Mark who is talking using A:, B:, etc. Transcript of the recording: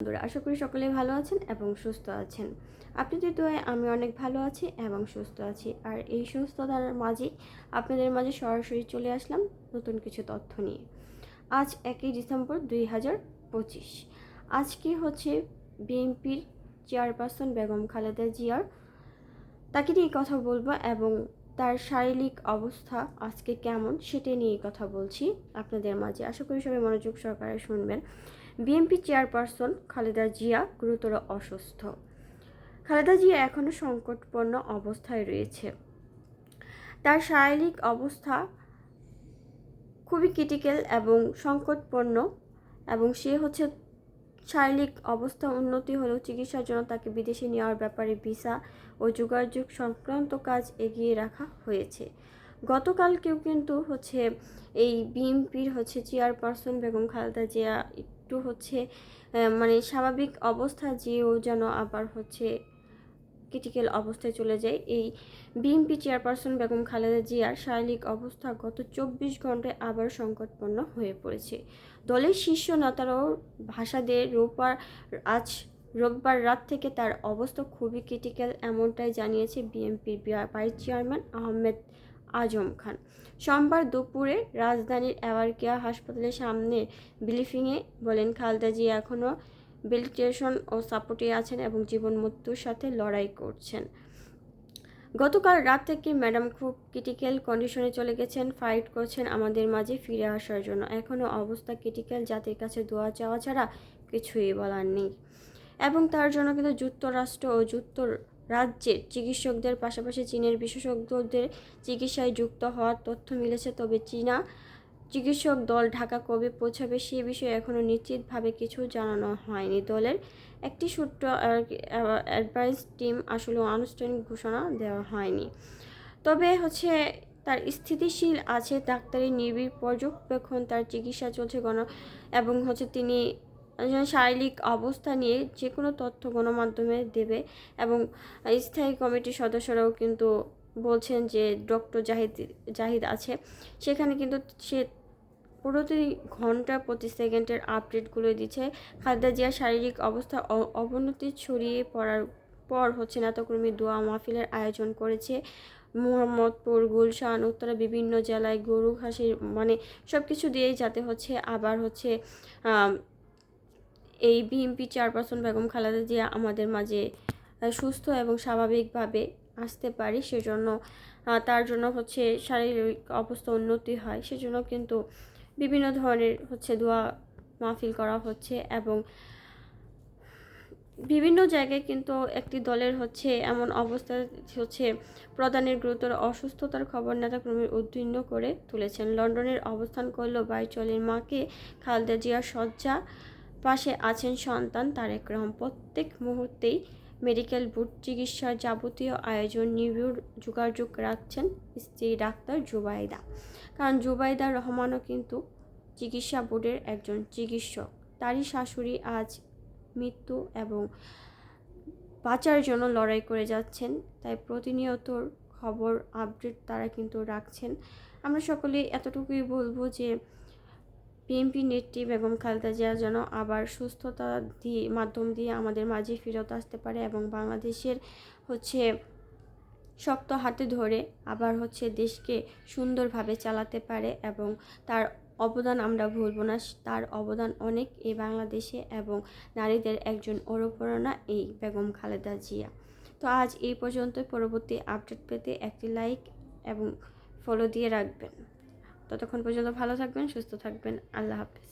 A: বন্ধুরা, আশা করি সকলেই ভালো আছেন এবং সুস্থ আছেন। আপনাদের দোয়ায় আমি অনেক ভালো আছি এবং সুস্থ আছি। আর এই সুস্থতার মাঝেই আপনাদের মাঝে সরাসরি চলে আসলাম নতুন কিছু তথ্য নিয়ে। আজ 1 ডিসেম্বর 2025। আজকে হচ্ছে বিএনপির চেয়ারপারসন বেগম খালেদা জিয়ার, তাকে নিয়ে কথা বলবো এবং তার শারীরিক অবস্থা আজকে কেমন সেটা নিয়ে কথা বলছি আপনাদের মাঝে। আশা করি সবাই মনোযোগ সহকারে শুনবেন। বিএনপি চেয়ারপারসন খালেদা জিয়া গুরুতর অসুস্থ। খালেদা জিয়া এখনও সংকটপূর্ণ অবস্থায় রয়েছে। তার শারীরিক অবস্থা খুবই ক্রিটিক্যাল এবং সংকটপূর্ণ, এবং সে হচ্ছে শারীরিক অবস্থা উন্নতি হলেও চিকিৎসার জন্য তাকে বিদেশে নেওয়ার ব্যাপারে ভিসা ও যোগাযোগ সংক্রান্ত কাজ এগিয়ে রাখা হয়েছে। গতকালকেও কিন্তু হচ্ছে এই বিএনপির চেয়ারপারসন বেগম খালেদা জিয়া একটু মানে স্বাভাবিক অবস্থা যেও যেন আবার ক্রিটিক্যাল অবস্থায় চলে যায়। এই বিএনপি চেয়ারপারসন বেগম খালেদা জিয়ার শারীরিক অবস্থা গত 24 ঘন্টায় আবার সংকটপূর্ণ হয়ে পড়েছে। দলের শীর্ষ নেতারাও ভাষা দিয়ে রোববার রাত থেকে তার অবস্থা খুবই ক্রিটিক্যাল এমনটাই জানিয়েছে বিএনপির ভাইস চেয়ারম্যান আহমেদ আজম খান। সোমবার দুপুরে রাজধানীর এভারকেয়ার হাসপাতালের সামনে ব্রিফিংয়ে বলেন, খালেদা জিয়া এখনও ভেন্টিলেশন ও সাপোর্টে আছেন এবং জীবন মৃত্যুর সাথে লড়াই করছেন। গতকাল রাত থেকে ম্যাডাম খুব ক্রিটিক্যাল কন্ডিশনে চলে গেছেন, ফাইট করছেন আমাদের মাঝে ফিরে আসার জন্য। এখনও অবস্থা ক্রিটিক্যাল, জাতির কাছে দোয়া চাওয়া ছাড়া কিছুই বলার নেই। এবং তার জন্য কিন্তু যুক্তরাষ্ট্র ও যুক্তরাজ্যের চিকিৎসকদের পাশাপাশি চীনের বিশেষজ্ঞদের চিকিৎসায় যুক্ত হওয়ার তথ্য মিলেছে। তবে চীনা চিকিৎসক দল ঢাকা কবে পৌঁছাবে সে বিষয়ে এখনও নিশ্চিতভাবে কিছু জানানো হয়নি। দলের একটি ছোট্ট অ্যাডভাইস টিম আসলে আনুষ্ঠানিক ঘোষণা দেওয়া হয়নি। তবে তার স্থিতিশীল আছে, ডাক্তারি নিবিড় পর্যবেক্ষণ, তার চিকিৎসা চলছে এবং তিনি শারীরিক অবস্থা নিয়ে যে কোনো তথ্য গণমাধ্যমে দেবে। এবং স্থায়ী কমিটির সদস্যরাও কিন্তু বলছেন যে ডক্টর জাহিদ আছে, সেখানে কিন্তু সে প্রতি ঘন্টা প্রতি সেকেন্ডের আপডেটগুলো দিচ্ছে। খালেদা জিয়ার শারীরিক অবস্থা অবনতি ছড়িয়ে পড়ার পর নেতাকর্মী দোয়া মাহফিলের আয়োজন করেছে মোহাম্মদপুর, গুলশান, উত্তরা বিভিন্ন জেলায় গরু খাসির সব কিছু দিয়েই যাতে আবার এই বিএনপি চেয়ারপারসন বেগম খালেদা জিয়া আমাদের মাঝে সুস্থ এবং স্বাভাবিকভাবে আসতে পারি, সেজন্য তার জন্য শারীরিক অবস্থা উন্নতি হয়, সেজন্য কিন্তু বিভিন্ন ধরনের দোয়া মাহফিল করা হচ্ছে। এবং বিভিন্ন জায়গায় কিন্তু একটি দলের এমন অবস্থা প্রধানের গুরুতর অসুস্থতার খবর নেতাকর্মীর উদ্বিগ্ন করে তুলেছেন। লন্ডনের অবস্থান করলেও বাইচলের মাকে খালেদা জিয়ার শয্যা পাশে আছেন সন্তান তারেক রহমান। প্রত্যেক মুহূর্তেই মেডিকেল বোর্ড চিকিৎসার যাবতীয় আয়োজন নিবিড় যোগাযোগ রাখছেন স্ত্রী ডাক্তার জুবাইদা। কারণ জুবাইদা রহমানও কিন্তু চিকিৎসা বোর্ডের একজন চিকিৎসক। তারই শাশুড়ি আজ মৃত্যু এবং বাঁচার জন্য লড়াই করে যাচ্ছেন, তাই প্রতিনিয়ত খবর আপডেট তারা কিন্তু রাখছেন। আমরা সকলে এতটুকুই বলবো যে বিএনপি নেত্রী বেগম খালেদা জিয়া যেন আবার সুস্থতা মাধ্যম দিয়ে আমাদের মাঝে ফেরত আসতে পারে এবং বাংলাদেশের শক্ত হাতে ধরে আবার দেশকে সুন্দরভাবে চালাতে পারে। এবং তার অবদান আমরা ভুলব না, তার অবদান অনেক এই বাংলাদেশে, এবং নারীদের একজন অনুপ্রেরণা এই বেগম খালেদা জিয়া। তো আজ এই পর্যন্ত। পরবর্তী আপডেট পেতে একটি লাইক এবং ফলো দিয়ে রাখবেন। ততক্ষণ পর্যন্ত ভালো থাকবেন, সুস্থ থাকবেন। আল্লাহ হাফেজ।